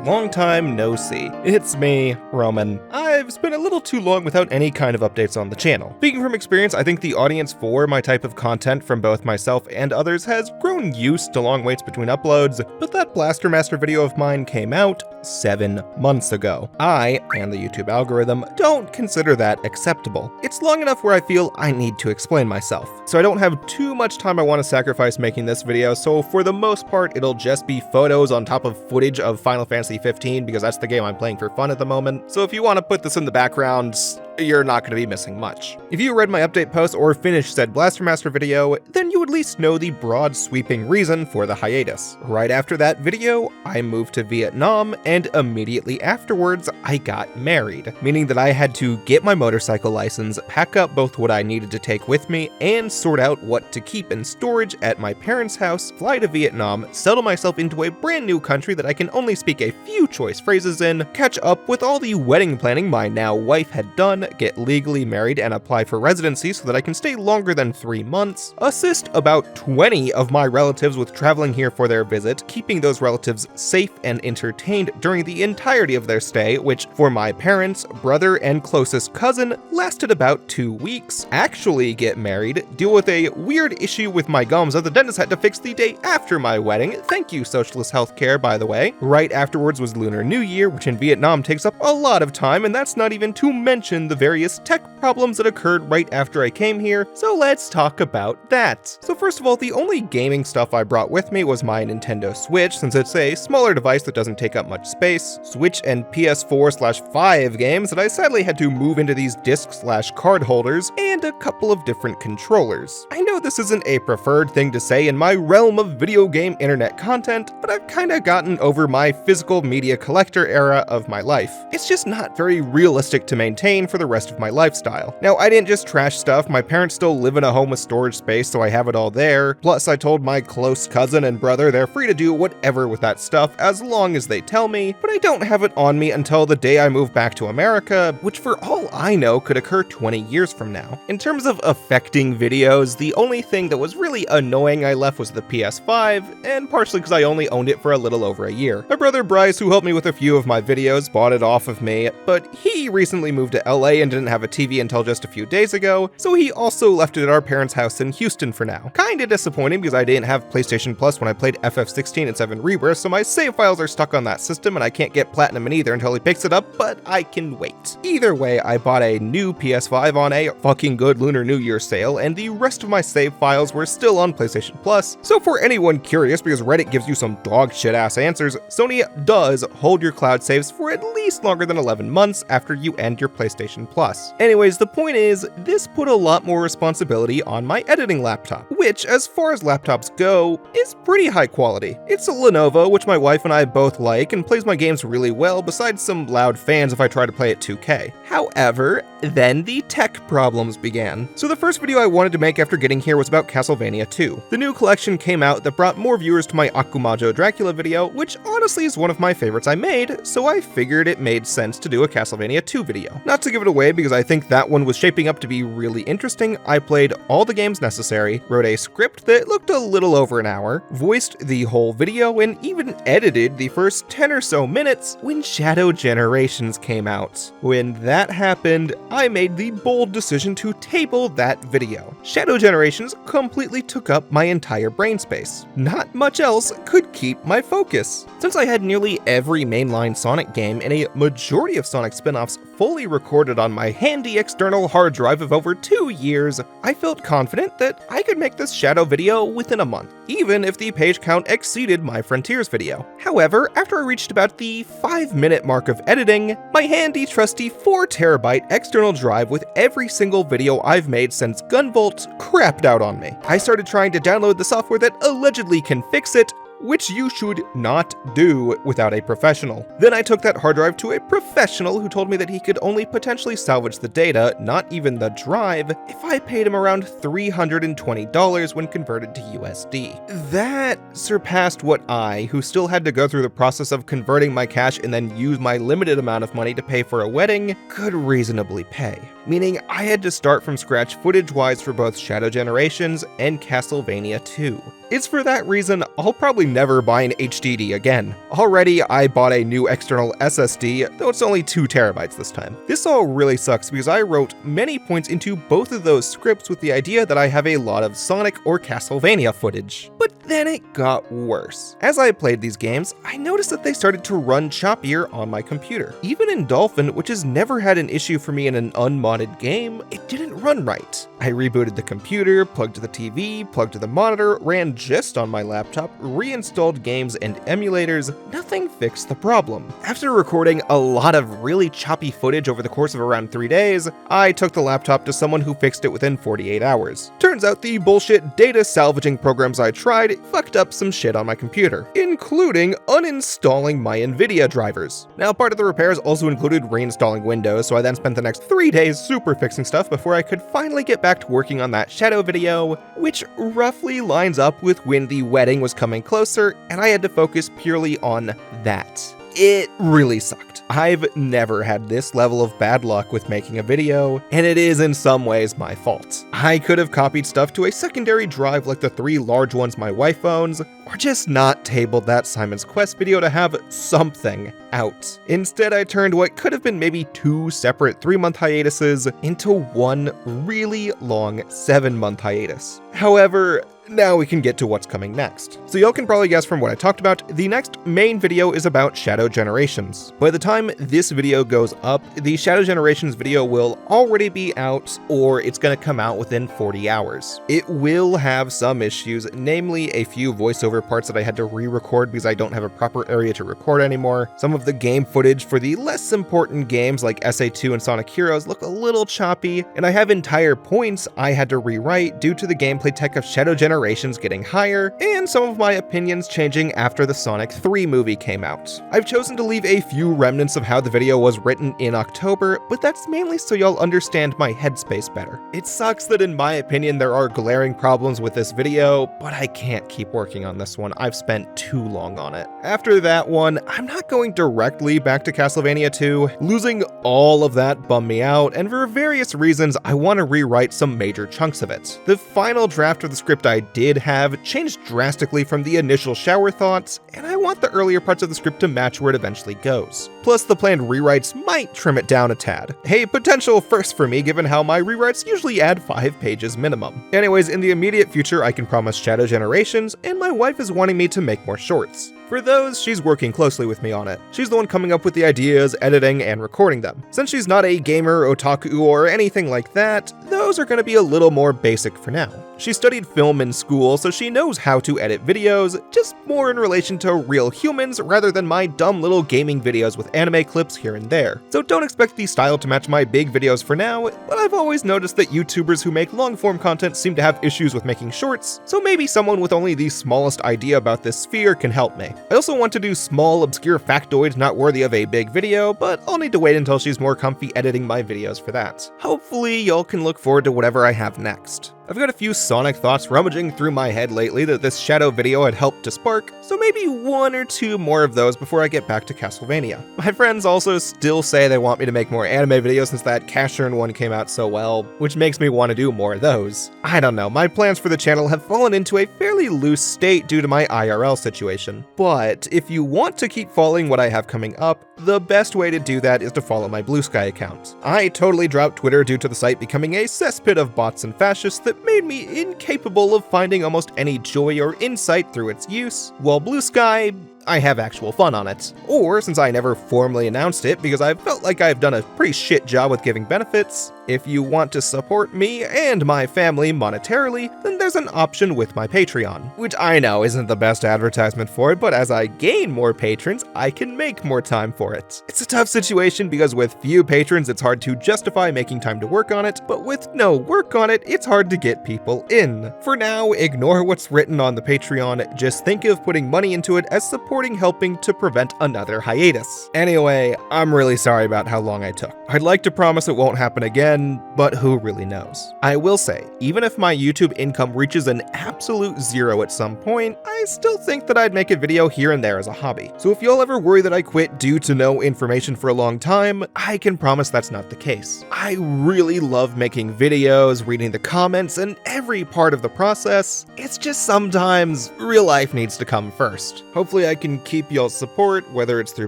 Long time no see. It's me, Roman. I've spent a little too long without any kind of updates on the channel. Speaking from experience, I think the audience for my type of content from both myself and others has grown used to long waits between uploads, but that Blaster Master video of mine came out 7 months ago. I, and the YouTube algorithm, don't consider that acceptable. It's long enough where I feel I need to explain myself. So I don't have too much time I want to sacrifice making this video, so for the most part it'll just be photos on top of footage of Final Fantasy 15 because that's the game I'm playing for fun at the moment. So if you want to put this in the background, you're not going to be missing much. If you read my update post or finished said Blaster Master video, then you at least know the broad sweeping reason for the hiatus. Right after that video, I moved to Vietnam, and immediately afterwards, I got married, meaning that I had to get my motorcycle license, pack up both what I needed to take with me, and sort out what to keep in storage at my parents' house, fly to Vietnam, settle myself into a brand new country that I can only speak a few choice phrases in, catch up with all the wedding planning my now wife had done, get legally married and apply for residency so that I can stay longer than 3 months, assist about 20 of my relatives with traveling here for their visit, keeping those relatives safe and entertained during the entirety of their stay, which for my parents, brother, and closest cousin lasted about 2 weeks, actually get married, deal with a weird issue with my gums that the dentist had to fix the day after my wedding, thank you socialist healthcare by the way. Right afterwards was Lunar New Year, which in Vietnam takes up a lot of time, and that's not even to mention the various tech problems that occurred right after I came here, so let's talk about that. So first of all, the only gaming stuff I brought with me was my Nintendo Switch, since it's a smaller device that doesn't take up much space, Switch and PS4/5 games that I sadly had to move into these disc/card holders, and a couple of different controllers. I know this isn't a preferred thing to say in my realm of video game internet content, but I've kinda gotten over my physical media collector era of my life. It's just not very realistic to maintain for the rest of my lifestyle. Now, I didn't just trash stuff, my parents still live in a home with storage space, so I have it all there. Plus, I told my close cousin and brother they're free to do whatever with that stuff as long as they tell me, but I don't have it on me until the day I move back to America, which for all I know could occur 20 years from now. In terms of affecting videos, the only thing that was really annoying I left was the PS5, and partially because I only owned it for a little over a year. My brother Bryce, who helped me with a few of my videos, bought it off of me, but he recently moved to LA and didn't have a TV until just a few days ago, so he also left it at our parents' house in Houston for now. Kinda disappointing because I didn't have PlayStation Plus when I played FF16 and 7 Rebirth, so my save files are stuck on that system and I can't get Platinum in either until he picks it up, but I can wait. Either way, I bought a new PS5 on a fucking good Lunar New Year sale, and the rest of my save files were still on PlayStation Plus, so for anyone curious, because Reddit gives you some dog shit ass answers, Sony does hold your cloud saves for at least longer than 11 months after you end your PlayStation Plus. Anyways, the point is, this put a lot more responsibility on my editing laptop, which, as far as laptops go, is pretty high quality. It's a Lenovo, which my wife and I both like, and plays my games really well, besides some loud fans if I try to play at 2K. However, then the tech problems began. So the first video I wanted to make after getting here was about Castlevania 2. The new collection came out that brought more viewers to my Akumajo Dracula video, which honestly is one of my favorites I made, so I figured it made sense to do a Castlevania 2 video. Not to give it away because I think that one was shaping up to be really interesting, I played all the games necessary, wrote a script that looked a little over an hour, voiced the whole video, and even edited the first 10 or so minutes when Shadow Generations came out. When that happened, I made the bold decision to table that video. Shadow Generations completely took up my entire brain space. Not much else could keep my focus. Since I had nearly every mainline Sonic game and a majority of Sonic spin-offs fully recorded on my handy external hard drive of over 2 years, I felt confident that I could make this Shadow video within a month, even if the page count exceeded my Frontiers video. However, after I reached about the 5-minute mark of editing, my handy trusty 4TB external drive with every single video I've made since Gunvolt crapped out on me. I started trying to download the software that allegedly can fix it, which you should not do without a professional. Then I took that hard drive to a professional who told me that he could only potentially salvage the data, not even the drive, if I paid him around $320 when converted to USD. That surpassed what I, who still had to go through the process of converting my cash and then use my limited amount of money to pay for a wedding, could reasonably pay. meaning I had to start from scratch footage-wise for both Shadow Generations and Castlevania 2. It's for that reason I'll probably never buy an HDD again. Already, I bought a new external SSD, though it's only 2 terabytes this time. This all really sucks because I wrote many points into both of those scripts with the idea that I have a lot of Sonic or Castlevania footage. But then it got worse. As I played these games, I noticed that they started to run choppier on my computer. Even in Dolphin, which has never had an issue for me in an unmodded game, it didn't run right. I rebooted the computer, plugged to the TV, plugged to the monitor, ran just on my laptop, reinstalled games and emulators, nothing fixed the problem. After recording a lot of really choppy footage over the course of around 3 days, I took the laptop to someone who fixed it within 48 hours. Turns out the bullshit data salvaging programs I tried fucked up some shit on my computer, including uninstalling my NVIDIA drivers. Now, part of the repairs also included reinstalling Windows, so I then spent the next 3 days super fixing stuff before I could finally get back to working on that Shadow video, which roughly lines up with when the wedding was coming closer, and I had to focus purely on that. It really sucked. I've never had this level of bad luck with making a video, and it is in some ways my fault. I could have copied stuff to a secondary drive like the 3 large ones my wife owns, or just not tabled that Simon's Quest video to have something out. Instead, I turned what could have been maybe 2 separate 3-month hiatuses into one really long 7-month hiatus. However, now we can get to what's coming next. So y'all can probably guess from what I talked about, the next main video is about Shadow Generations. By the time this video goes up, the Shadow Generations video will already be out, or it's gonna come out within 40 hours. It will have some issues, namely a few voiceover parts that I had to re-record because I don't have a proper area to record anymore. Some of the game footage for the less important games like SA2 and Sonic Heroes look a little choppy, and I have entire points I had to rewrite due to the gameplay tech of Shadow Generations getting higher, and some of my opinions changing after the Sonic 3 movie came out. I've chosen to leave a few remnants of how the video was written in October, but that's mainly so y'all understand my headspace better. It sucks that in my opinion there are glaring problems with this video, but I can't keep working on this one. I've spent too long on it. After that one, I'm not going directly back to Castlevania 2. Losing all of that bummed me out, and for various reasons I want to rewrite some major chunks of it. The final draft of the script I did have changed drastically from the initial shower thoughts, and I want the earlier parts of the script to match where it eventually goes. Plus, the planned rewrites might trim it down a tad. A potential first for me given how my rewrites usually add 5 pages minimum. Anyways, in the immediate future I can promise Shadow Generations, and my wife is wanting me to make more shorts. For those, she's working closely with me on it. She's the one coming up with the ideas, editing, and recording them. Since she's not a gamer, otaku, or anything like that, those are going to be a little more basic for now. She studied film in school, so she knows how to edit videos, just more in relation to real humans rather than my dumb little gaming videos with anime clips here and there. So don't expect the style to match my big videos for now, but I've always noticed that YouTubers who make long-form content seem to have issues with making shorts, so maybe someone with only the smallest idea about this sphere can help me. I also want to do small, obscure factoids not worthy of a big video, but I'll need to wait until she's more comfy editing my videos for that. Hopefully, y'all can look forward to whatever I have next. I've got a few Sonic thoughts rummaging through my head lately that this Shadow video had helped to spark, so maybe 1 or 2 more of those before I get back to Castlevania. My friends also still say they want me to make more anime videos since that Cashern one came out so well, which makes me want to do more of those. I don't know, my plans for the channel have fallen into a fairly loose state due to my IRL situation. But if you want to keep following what I have coming up, the best way to do that is to follow my Blue Sky account. I totally dropped Twitter due to the site becoming a cesspit of bots and fascists that made me incapable of finding almost any joy or insight through its use, while Blue Sky, I have actual fun on it. Or, since I never formally announced it because I felt like I've done a pretty shit job with giving benefits, if you want to support me and my family monetarily, then there's an option with my Patreon, which I know isn't the best advertisement for it, but as I gain more patrons, I can make more time for it. It's a tough situation because with few patrons, it's hard to justify making time to work on it, but with no work on it, it's hard to get people in. For now, ignore what's written on the Patreon, just think of putting money into it as support recording helping to prevent another hiatus. Anyway, I'm really sorry about how long I took. I'd like to promise it won't happen again, but who really knows? I will say, even if my YouTube income reaches an absolute zero at some point, I still think that I'd make a video here and there as a hobby. So if y'all ever worry that I quit due to no information for a long time, I can promise that's not the case. I really love making videos, reading the comments, and every part of the process. It's just sometimes real life needs to come first. Hopefully I can keep y'all's support, whether it's through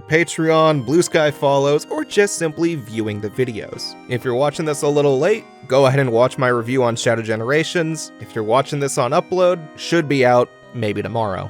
Patreon, Blue Sky follows, or just simply viewing the videos. If you're watching this a little late, go ahead and watch my review on Shadow Generations. If you're watching this on upload, should be out maybe tomorrow.